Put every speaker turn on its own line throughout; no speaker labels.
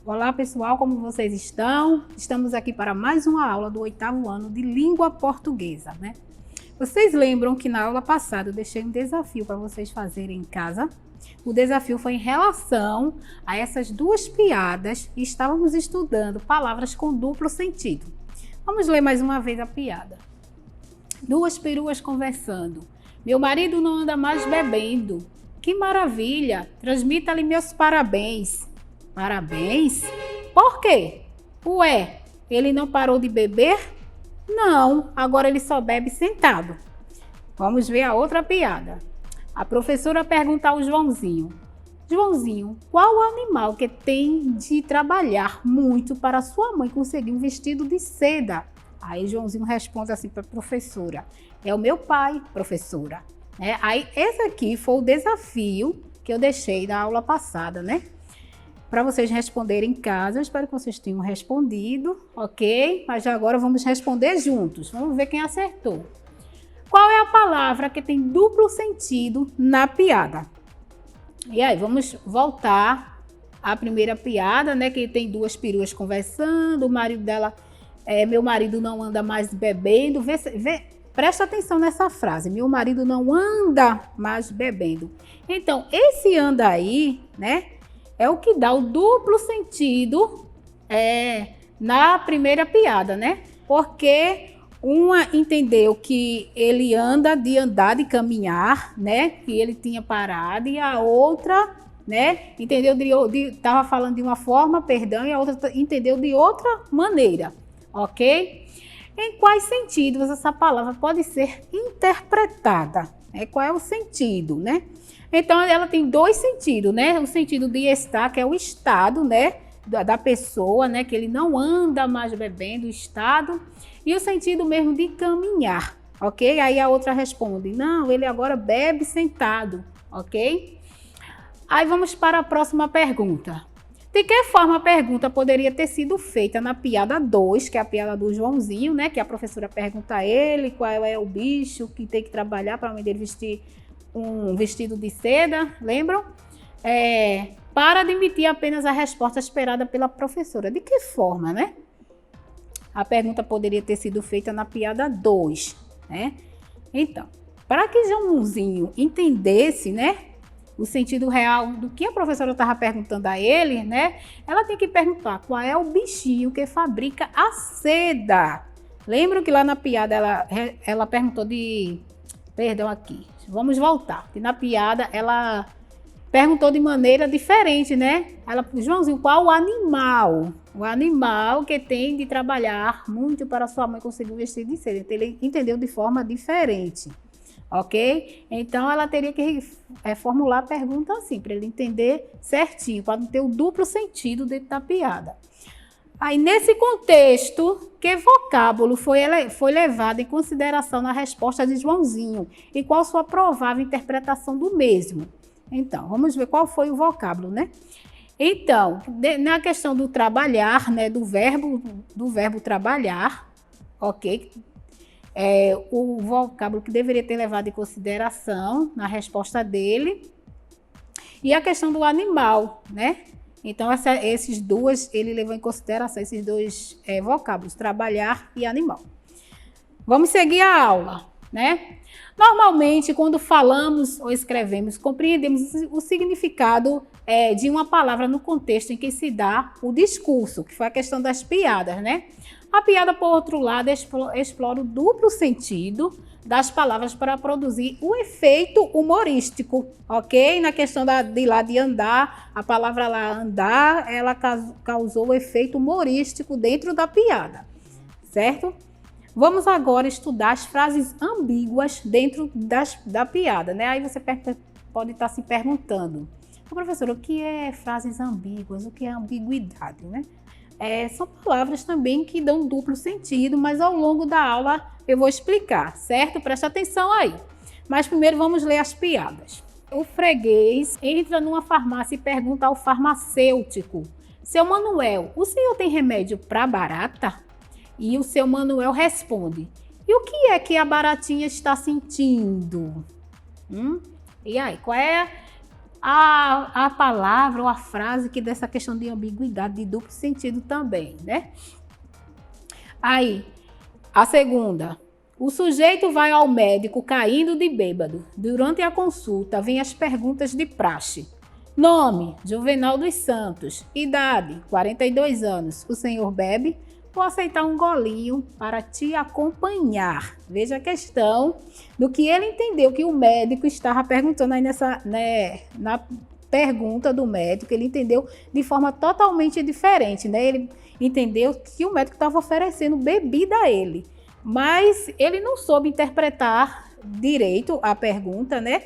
Olá pessoal, como vocês estão? Estamos aqui para mais uma aula do 8º ano de língua portuguesa, né? Vocês lembram que na aula passada eu deixei um desafio para vocês fazerem em casa? O desafio foi em relação a essas duas piadas e estávamos estudando palavras com duplo sentido. Vamos ler mais uma vez a piada. Duas peruas conversando. Meu marido não anda mais bebendo. Que maravilha! Transmita-lhe meus parabéns. Parabéns? Por quê? Ué, ele não parou de beber? Não, agora ele só bebe sentado. Vamos ver a outra piada. A professora pergunta ao Joãozinho. Joãozinho, qual o animal que tem de trabalhar muito para sua mãe conseguir um vestido de seda? Aí Joãozinho responde assim para a professora. É o meu pai, professora. Aí esse aqui foi o desafio que eu deixei na aula passada, né? Para vocês responderem em casa. Eu espero que vocês tenham respondido, ok? Mas agora vamos responder juntos. Vamos ver quem acertou. Qual é a palavra que tem duplo sentido na piada? E aí, vamos voltar à primeira piada, né? Que tem duas peruas conversando, o marido dela, meu marido não anda mais bebendo. Presta atenção nessa frase, meu marido não anda mais bebendo. Então, esse anda aí, né? É o que dá o duplo sentido na primeira piada, né? Porque uma entendeu que ele anda de andar, de caminhar, né? Que ele tinha parado, e a outra, né? Entendeu estava falando de uma forma, perdão, e a outra entendeu de outra maneira, ok? Em quais sentidos essa palavra pode ser interpretada? Qual é o sentido, né? Então, ela tem dois sentidos, né? O sentido de estar, que é o estado, né? Da pessoa, né? Que ele não anda mais bebendo, o estado. E o sentido mesmo de caminhar, ok? Aí a outra responde, não, ele agora bebe sentado, ok? Aí vamos para a próxima pergunta. De que forma a pergunta poderia ter sido feita na piada 2, que é a piada do Joãozinho, né? Que a professora pergunta a ele qual é o bicho que tem que trabalhar para a mãe dele vestir um vestido de seda, lembram? Para admitir apenas a resposta esperada pela professora. De que forma, né? A pergunta poderia ter sido feita na piada 2, né? Então, para que Joãozinho entendesse, né, o sentido real do que a professora estava perguntando a ele, né? Ela tem que perguntar qual é o bichinho que fabrica a seda. Lembram que lá na piada ela perguntou de... Perdão aqui, vamos voltar. Que na piada ela perguntou de maneira diferente, né? Joãozinho, qual o animal? O animal que tem de trabalhar muito para sua mãe conseguir um vestido de seda. Então, ele entendeu de forma diferente, ok? Então, ela teria que formular a pergunta assim, para ele entender certinho, para não ter o duplo sentido dentro da piada. Aí, nesse contexto, que vocábulo foi levado em consideração na resposta de Joãozinho? E qual sua provável interpretação do mesmo? Então, vamos ver qual foi o vocábulo, né? Então, na questão do trabalhar, né, do verbo trabalhar, ok? O vocábulo que deveria ter levado em consideração na resposta dele. E a questão do animal, né? Então, esses dois, ele levou em consideração esses dois vocábulos, trabalhar e animal. Vamos seguir a aula, né? Normalmente, quando falamos ou escrevemos, compreendemos o significado de uma palavra no contexto em que se dá o discurso, que foi a questão das piadas, né? A piada, por outro lado, explora o duplo sentido das palavras para produzir o efeito humorístico, ok? Na questão de andar, a palavra lá andar, ela causou o efeito humorístico dentro da piada, certo? Vamos agora estudar as frases ambíguas dentro da piada, né? Aí você pode estar se perguntando, professora, o que é frases ambíguas? O que é ambiguidade, né? São palavras também que dão duplo sentido, mas ao longo da aula eu vou explicar, certo? Presta atenção aí. Mas primeiro vamos ler as piadas. O freguês entra numa farmácia e pergunta ao farmacêutico, seu Manuel, o senhor tem remédio para barata? E o seu Manuel responde, e o que é que a baratinha está sentindo? E aí, qual é a palavra ou a frase que dessa questão de ambiguidade, de duplo sentido também, né? Aí, a segunda. O sujeito vai ao médico caindo de bêbado. Durante a consulta, vêm as perguntas de praxe. Nome, Juvenal dos Santos. Idade, 42 anos. O senhor bebe? Vou aceitar um golinho para te acompanhar. Veja a questão do que ele entendeu que o médico estava perguntando aí na pergunta do médico. Ele entendeu de forma totalmente diferente, né? Ele entendeu que o médico estava oferecendo bebida a ele. Mas ele não soube interpretar direito a pergunta, né?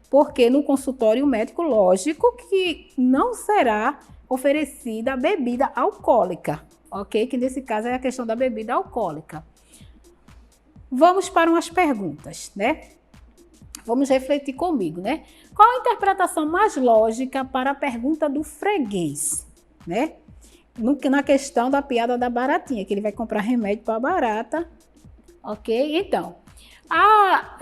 Porque no consultório médico, lógico que não será oferecida bebida alcoólica, ok? Que nesse caso é a questão da bebida alcoólica. Vamos para umas perguntas, né? Vamos refletir comigo, né? Qual a interpretação mais lógica para a pergunta do freguês, né? Na questão da piada da baratinha, que ele vai comprar remédio para a barata. Ok? Então, a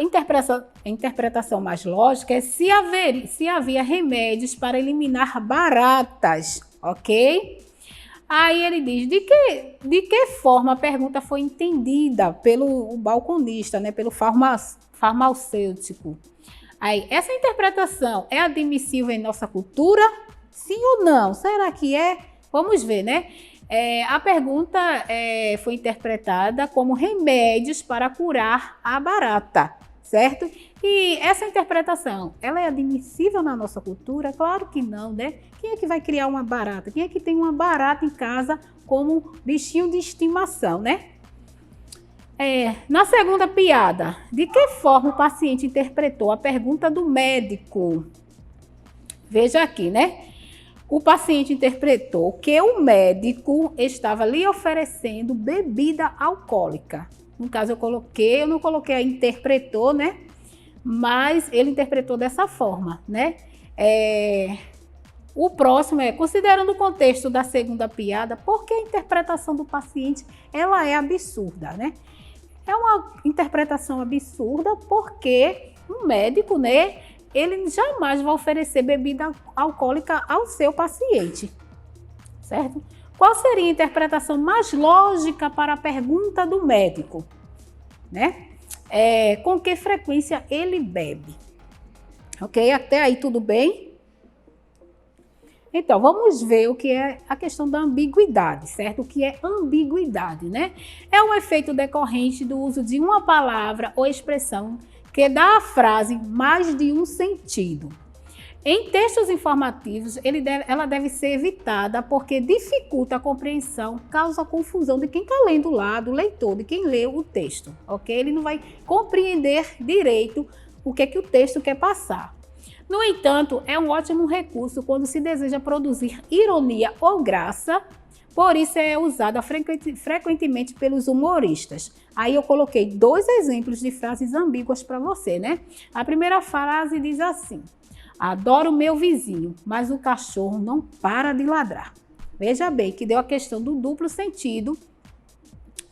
interpretação mais lógica é se havia remédios para eliminar baratas, ok? Aí ele diz, de que forma a pergunta foi entendida pelo balconista, né? Pelo farmacêutico. Aí, essa interpretação é admissível em nossa cultura? Sim ou não? Será que é? Vamos ver, né? A pergunta foi interpretada como remédios para curar a barata, certo? E essa interpretação, ela é admissível na nossa cultura? Claro que não, né? Quem é que vai criar uma barata? Quem é que tem uma barata em casa como bichinho de estimação, né? Na segunda piada, de que forma o paciente interpretou a pergunta do médico? Veja aqui, né? O paciente interpretou que o médico estava lhe oferecendo bebida alcoólica. No caso, eu não coloquei a interpretou, né? Mas ele interpretou dessa forma, né? O próximo considerando o contexto da segunda piada, por que a interpretação do paciente ela é absurda, né? É uma interpretação absurda porque um médico, né? Ele jamais vai oferecer bebida alcoólica ao seu paciente, certo? Qual seria a interpretação mais lógica para a pergunta do médico, né? Com que frequência ele bebe? Ok? Até aí tudo bem? Então, vamos ver o que é a questão da ambiguidade, certo? O que é ambiguidade, né? É um efeito decorrente do uso de uma palavra ou expressão que dá à frase mais de um sentido. Em textos informativos, ela deve ser evitada porque dificulta a compreensão, causa confusão de quem está lendo lá, do leitor, de quem lê o texto, ok? Ele não vai compreender direito o que é que o texto quer passar. No entanto, é um ótimo recurso quando se deseja produzir ironia ou graça, por isso é usada frequentemente pelos humoristas. Aí eu coloquei 2 exemplos de frases ambíguas para você, né? A primeira frase diz assim: adoro meu vizinho, mas o cachorro não para de ladrar. Veja bem que deu a questão do duplo sentido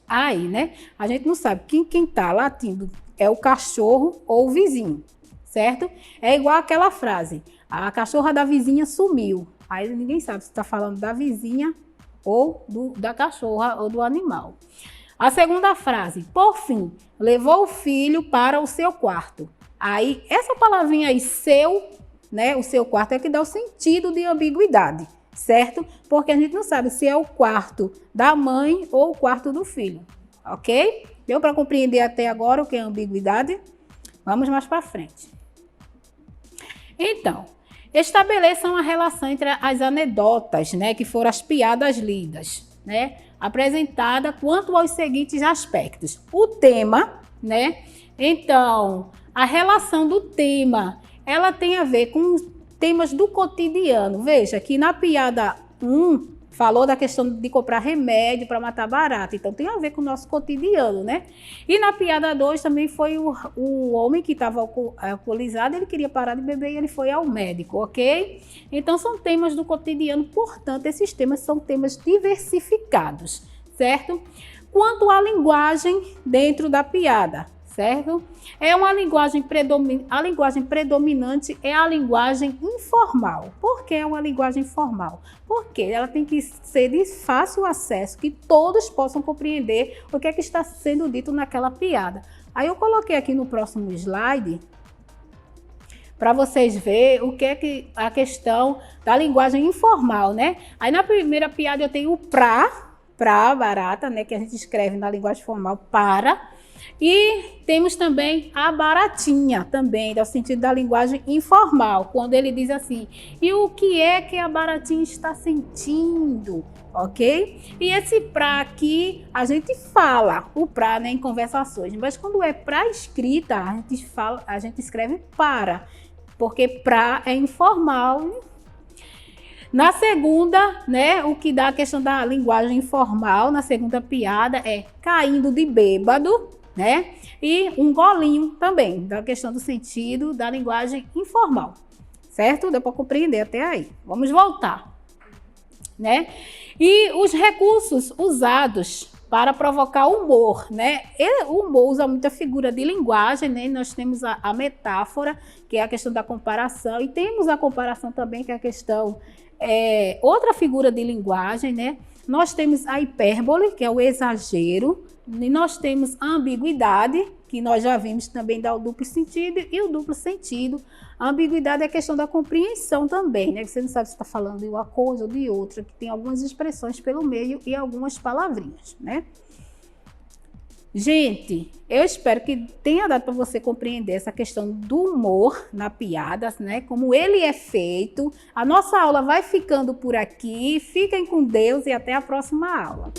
aí, né? A gente não sabe quem está latindo é o cachorro ou o vizinho, certo? É igual aquela frase: a cachorra da vizinha sumiu. Aí ninguém sabe se está falando da vizinha ou da cachorra ou do animal. A segunda frase, por fim, levou o filho para o seu quarto. Aí, essa palavrinha aí, seu, né, o seu quarto é que dá o sentido de ambiguidade, certo? Porque a gente não sabe se é o quarto da mãe ou o quarto do filho, ok? Deu para compreender até agora o que é ambiguidade? Vamos mais para frente. Então, estabeleçam a relação entre as anedotas, né, que foram as piadas lidas, né, apresentada quanto aos seguintes aspectos. O tema, né, então, a relação do tema, ela tem a ver com temas do cotidiano. Veja que na piada 1, falou da questão de comprar remédio para matar barata. Então, tem a ver com o nosso cotidiano, né? E na piada 2 também foi o homem que estava alcoolizado, ele queria parar de beber e ele foi ao médico, ok? Então, são temas do cotidiano, portanto, esses temas são temas diversificados, certo? Quanto à linguagem dentro da piada, certo? É uma linguagem a linguagem predominante é a linguagem informal. Por que é uma linguagem informal? Porque ela tem que ser de fácil acesso, que todos possam compreender o que é que está sendo dito naquela piada. Aí eu coloquei aqui no próximo slide para vocês verem o que é que a questão da linguagem informal, né? Aí na primeira piada eu tenho o pra barata, né? Que a gente escreve na linguagem formal para. E temos também a baratinha, também, no sentido da linguagem informal, quando ele diz assim, e o que é que a baratinha está sentindo, ok? E esse pra aqui, a gente fala o pra, né, em conversações, mas quando é pra escrita, a gente escreve para, porque pra é informal. Na segunda, né, o que dá a questão da linguagem informal, na segunda piada é caindo de bêbado, né? E um golinho também, da questão do sentido da linguagem informal, certo? Deu para compreender até aí. Vamos voltar, né? E os recursos usados para provocar humor, né? O humor usa muita figura de linguagem, né? Nós temos a metáfora, que é a questão da comparação, e temos a comparação também, que é a questão, outra figura de linguagem, né? Nós temos a hipérbole, que é o exagero, e nós temos a ambiguidade, que nós já vimos também dar o duplo sentido, e o duplo sentido. A ambiguidade é a questão da compreensão também, né? Que você não sabe se está falando de uma coisa ou de outra, que tem algumas expressões pelo meio e algumas palavrinhas, né? Gente, eu espero que tenha dado para você compreender essa questão do humor na piada, né? Como ele é feito. A nossa aula vai ficando por aqui. Fiquem com Deus e até a próxima aula.